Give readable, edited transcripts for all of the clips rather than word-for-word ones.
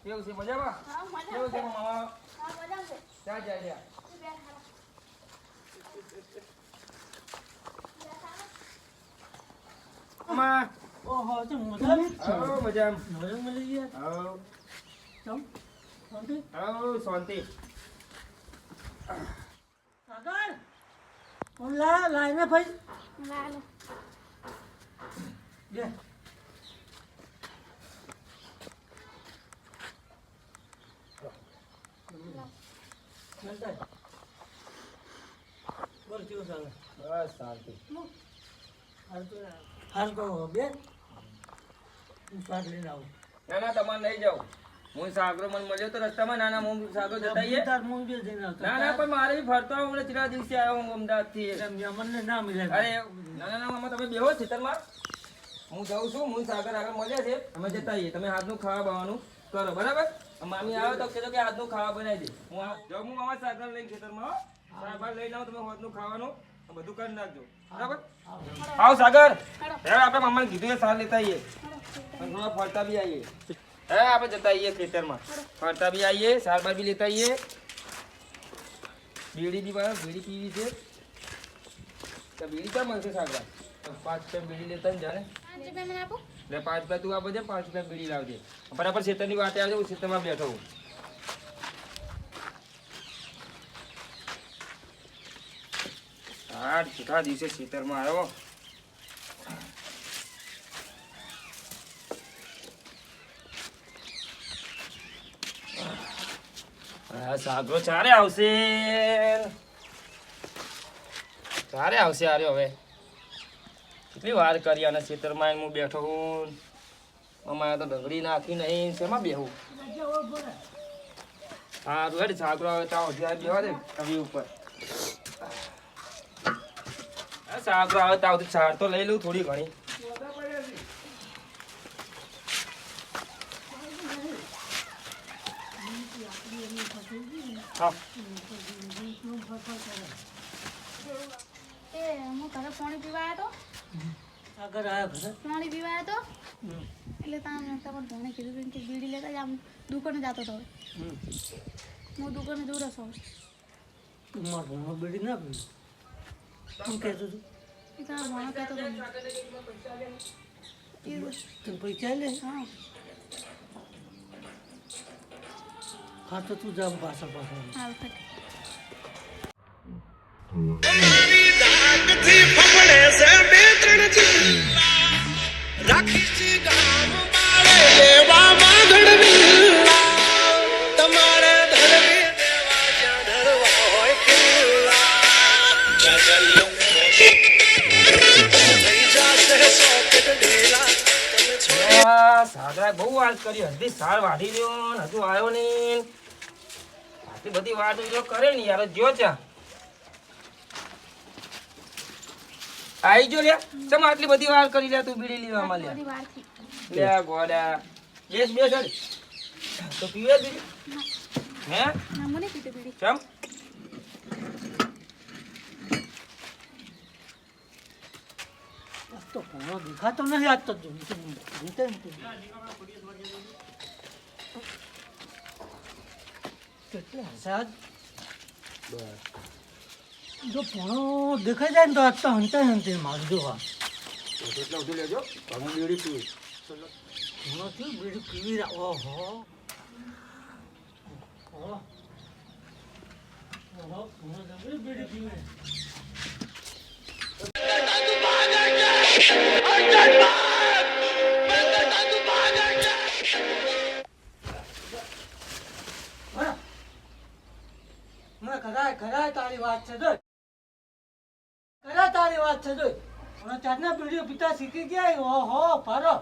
કેવું છે મજામાં? હા, મજામાં. કેવું છે મામા? હા, મજામાં છે. ક્યાં જાય રહ્યા? મામા ઓહો તો મોટા આવો મજામાં. નવરે મળી ગયા આવો ચમ શાંતિ આવો શાંતિ. કાકા કોણ લાઈને ભાઈ લાલો. લે ચાલતા બોલ કેવું ચાલે બસ શાંતિ. હાલ કહો બેન હું શાક લઈને આવું ના ના તમારે લઈ જાઓ. હું સાગરો મને મળ્યો તો રસ્તામાં. ના ના હું સાગરો જતા આવીએ. તાર મૂંગ બી જઈને આવતો ના ના પણ મારે બી ફરતો આવું. હમણાં કેટલા દિવસે આવ્યો હું અમદાવાદથી. મને ના મળે અરે ના ના ના મામા તમે બેહો ખેતરમાં. હું જાઉં છું. હું સાગર આગળ મળ્યા છે. અમે જતા આવીએ. તમે હાથનું ખાવા બનાવવાનું કરો બરાબર. મામી આવે તો કહેજો કે હાથનું ખાવા બનાવી દે. જાઉં હું મામા સાગર લઈને ખેતરમાં હો. સાગર લઈને આવું તમે હાથનું ખાવાનું બધું કરી નાખજો બરાબર. આવો સાગર. હવે આપણે મામાને કીધું એ સાર લેતા આવીએ. અને થોડા ફરતા બી આવીએ. હે આપણે જતા આવીએ ખેતરમાં. ફરતા બી આવીએ. સારબાર બી લેતા આવીએ. બીડી બી બરાબર. બીડી પીવી છે તો બીડી ક્યાં મળશે સાગરા? 5 રૂપિયા બીડી લેતા ને જાણે. 5 રૂપિયા મને આપો. એટલે 5 રૂપિયા તું આપો છે. 5 રૂપિયા બીડી લાવજે. બરાબર ખેતરની વાટે આવજો. હું ખેતરમાં બેઠો હું. હા કેટલા દિવસે ખેતરમાં આવ્યો. હા સાગરો ચારે આવશે. ચારે આવશે આર્યો હવે. કેટલી વાર કરી અને ખેતરમાં હું બેઠો હું. અમારે તો ડગડી નાખી નહીં. શેમાં બેહું? હા હેડ સાગરો આવે તો બેહવા દે કવી ઉપર. સાગરો આવે તો આવતી છાડ તો લઈ લઉં થોડી ઘણી. હા એ હું ઘરે પાણી પીવા આવ્યો તો. આગળ આવ્યો ઘરે પાણી પીવા આવ્યો તો. એટલે તમારે ધોને કીધું કે બીડી લેતા જા. હું દુકાને જતો હતો. હું દુકાને દૂર છું. મારો ભણો બેડી ના પીવું શું કહેતો તું એ તમારો ભણો કહેતો હતો. તું પૈસા લે હા. હા તો તું જા પાછા પાછા હાલ ફટ. સાગરા બહુ વાત કરી. હજી સાર વાઢી રહ્યો ને હજુ આવ્યો નહીં. આટલી બધી વાત જો કરે ને યાર. જો ચા આઈ જો લ્યા. ચમ આટલી બધી વાર કરી લ્યા તું બીડી લેવામાં લ્યા. થોડી વારથી. લ્યા ગોડા બેસ બેસ હળ. તો પીવે બીડી હે? ના મને પીતો બીડી. ચમ તો ભણો દેખાતો નથી આજ તો કેટલા હસાદ જો ભણો દેખાઈ જાય ને તો આજ તો હંતા હંતે મારું જો હા એટલે ઉઠી લેજો. હું બીડી પીવી. ભણો થયું બીડું પીવી રહ્યા ઓહો ઓહો ભણો જબરી બીડી પીવી ખરા તારી વાત છે જોઈ ખરા તારી વાત છે જોઈ હવે ચારના પીઢીઓ પિતા શીખી ગયા ઓહો ફારો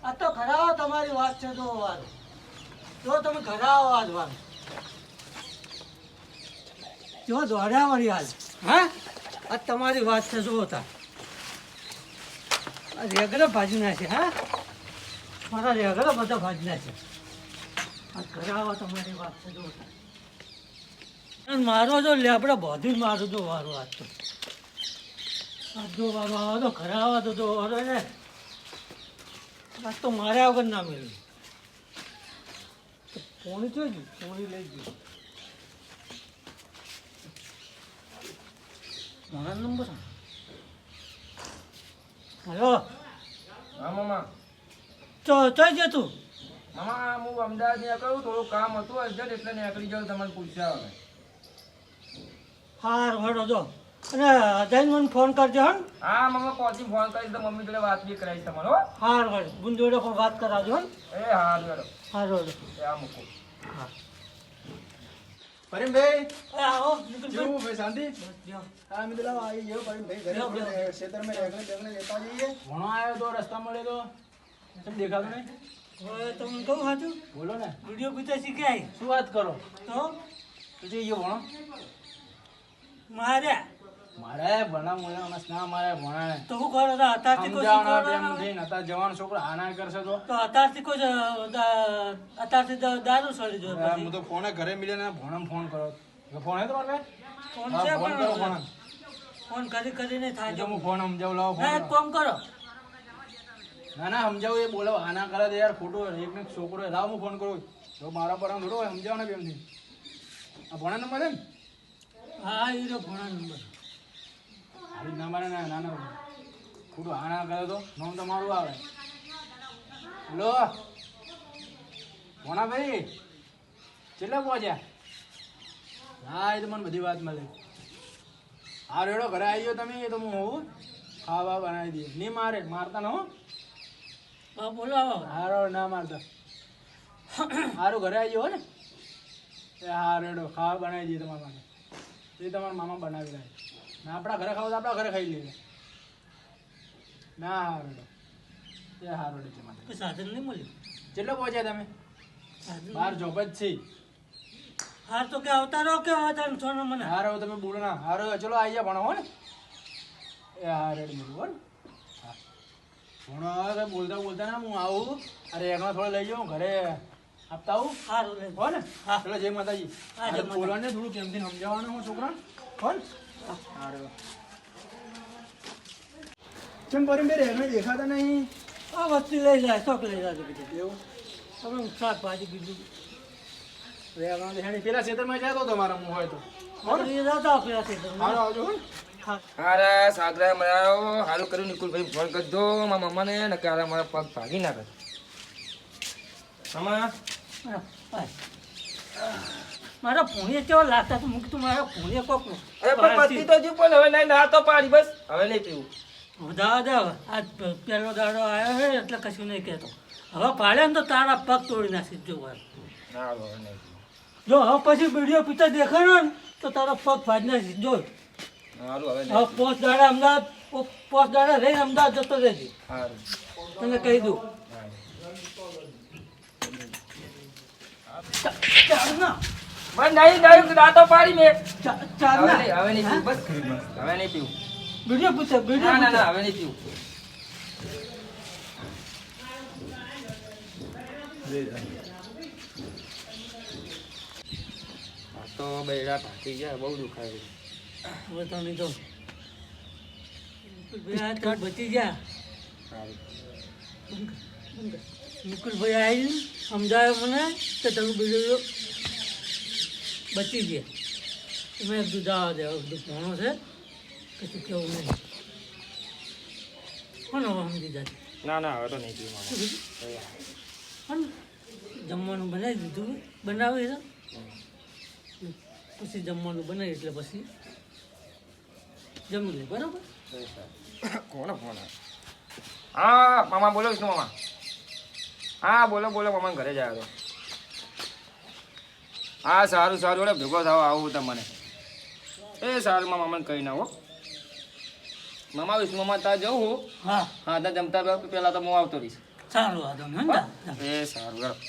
આ તો ખરાવો તમારી વાત છે જો વાર જો તમે ખરાવો આજ વાર જો દોડ્યા વળી હાલ હા આ તમારી વાત છે જો હતા રેગડા ભાજી નાખે હા મારા રેગડા બધા ભાજી નાખે આ ખરાવો તમારી વાત છે જો હતા મારો જો લેબડા બોધી મારું જો વારો આજ તો આજ જો વારો આવો તો ઘરે આવા તો વારો ને આજ તો માર્યા વગર ના મળ્યું પોણી છે જ પોણી લઈ ગયો મારા નંબર હલો હા મામા ચોઈ છે તું મામા હું અમદાવાદ નીકળું થોડું કામ હતું અર્જન્ટ એટલે નીકળી જાઉં તમને પૂછ્યા હવે હા હડો જો અને જઈને મને ફોન કરજો હં હા મામા પહોંચી ફોન કરીશ તો મમ્મી જોડે વાત બી કરાવીશ તમારો હો? હા હડો બુન જોડે પણ વાત કરાવજો હં એ હા મેડમ હા હડો એ આ મૂકો હા પરીમભાઈ આવો નિકુલભાઈ. કેવું ભાઈ શાંતિ બસ જો. હા મેં તો આવી ગયો પરીમભાઈ ઘરે લ્યો, લ્યો. આપણે ખેતરમાં રેગણે બેગણે લેતા જઈએ ભણો આવ્યો તો રસ્તા મળે તો કેમ દેખાતું નહીં હવે તમને કહું સાચું બોલો ને વિડીયો પિક્ચર શીખ્યા શું વાત કરો તો તો જઈ ગયો ભણો મારે મારે ભણા મોણા ના મારે ભણા તો શું કરો તો અત્યારથી કોઈ સમજાવવાના પ્રેમ શીખવાડવાના? થઈને અત્યારે જવાનો છોકરો આના કરશે તો તો અત્યારથી કોઈ અત્યારથી દારૂ છોડી દો હું તો ફોને ઘરે મળ્યા ને ભણમ ફોન કરો ફોન હે તમારે ફોન હા, છે ફોન કરો ફોન પણ ફોન કરીને થાય જો હું ફોન સમજાવું લાવો ના એક ફોન કામ કરો ના સમજાવું એ બોલાવો આના કરે તો યાર ખોટું એક ને એક છોકરો લાવ હું ફોન કરું તો મારા પર આમ થોડો હોય સમજાવવાના બેમથી આ ભણા નંબર છે ને હા એ રહ્યો ભણા નંબર હારી ના મારે ના ના ના ખોટું આના કરે તો નામ તો મારું આવે હેલો ભણા ભાઈ કેટલા પહોંચ્યા હા એ તો મને બધી વાત મળે હા રેડો ઘરે આવી ગયો તમે એ તો હું હોઉં ખાવા બનાવી દઈએ નહીં મારે મારતા ન હો હા બોલો આવો હારો ના મારતા સારું ઘરે આવી ગયો ને એ હા રેડો ખાવા બનાવી દઈએ તમારા માટે એ તમારા મામા બનાવી રહ્યા ના આપણા ઘરે ખાવ તો આપણા ઘરે ખાઈ લઈએ ના હા રેડો એ હા રેડો છે માટે કોઈ સાધન નહીં મળ્યું કેટલો પહોંચ્યા તમે સાધન બહાર જોબ જ છે હાર તો કે અવતારો કે અવતાર છોનો મને હારો તમે બોલો ના હારો ચલો આવી જા ભણો હો ને એ હા રેડ મળ્યું હો ને હા ભણો હવે બોલતા બોલતા ના હું આવું અરે એકનો થોડો લઈ જાઉં ઘરે આપતા આવું સારું લે હો ને હા. ચલો જય માતાજી હા, જય અરે બોલવાને થોડું કેમથી સમજાવવાનું હું છોકરા હો ને હા રે કેમ કરી બે રેગણે દેખાતા નહીં આ વસ્તુ લઈ જાય શોખ લઈ જાય બીજું એવું તમે શાકભાજી બીજું રેગણા દેખાણી પેલા ખેતરમાં જતો તમારા મું હોય તો હો ને એ જતા પેલા ખેતરમાં. હારો આવજો હો ને હા હારા સાગરા મળ્યો સારું કર્યું નિકુલભાઈ ફોન કરી દો મારા મમ્માને ને કે હારા મારા પગ ભાગી નાખે મામા હા, હા. મારા ભૂણીએ કેવો લાગતા તું મૂકી તું મારા ભૂણીએ કોક અરે પણ પતિ તો જ્યું પણ હવે નહીં ના તો પાડી બસ હવે નહીં પીવું વધાવા દે હવે આજ પહેલો દાડો આવ્યો છે એટલે કશું નહીં કહેતો હવે પાડે ને તો તારા પગ તોડી નાખી જો વાર ના હવે નહીં પીવું જો હવે પછી વિડીયો પિક્ચર દેખાડો ને તો તારો પગ ફાડી નાખી જો સારું હવે હવે નહીં પોસ્ટ દાડા અમદાવાદ પોસ્ટ દાડા રહીને અમદાવાદ જતો રહેજે સારું તને કહી દઉં ચાલ ના બસ નહીં નહીં દાંતો પાડી મેં ચાલ હવે ના નહીં હવે નહીં પીવું બસ હવે નહીં પીવું વિડીયો પિક્ચર ના વિડીયો ના ના પિક્ચર હવે નહીં પીવું આ તો બૈરા ભાગી ગયા બહુ દુખાય હવે તો નહીં તો નિકુલભાઈ બચી ગયા સારું નિકુલભાઈ આવી સમજાયો મને કે તમે બીજું બચી ગયા મેં કીધું જવા દે હવે બધું ભણો છે કશું કેવું નહીં કોણ હવે સમજી જાય ના ના હવે તો નહીં પીવું મામા પણ જમવાનું બનાવી દીધું બનાવી છે પછી જમવાનું બનાવી એટલે પછી જમી લે બરાબર કોનો ફોન આવે હા મામા બોલો વિષ્ણુ મામા હા બોલો બોલો મામા ઘરે જાય તો હા સારું સારું એટલે ભેગો થાવ આવું તમને એ સારું મામાને કહી ના હો મામા વિષ્ણુ મામા ત્યાં જવું હું હા હા ત્યાં જમતા પહેલાં તો હું આવતો રહીશ સારું વાંધો નહીં હો ને? એ સારું બરાબર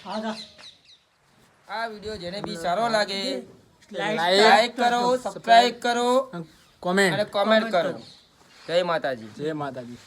હા હા આ વિડીયો જેને બી સારો લાગે લાઈક લાઈક કરો સબસ્ક્રાઇબ કરો કોમેન્ટ અને કોમેન્ટ કરો જય માતાજી જય માતાજી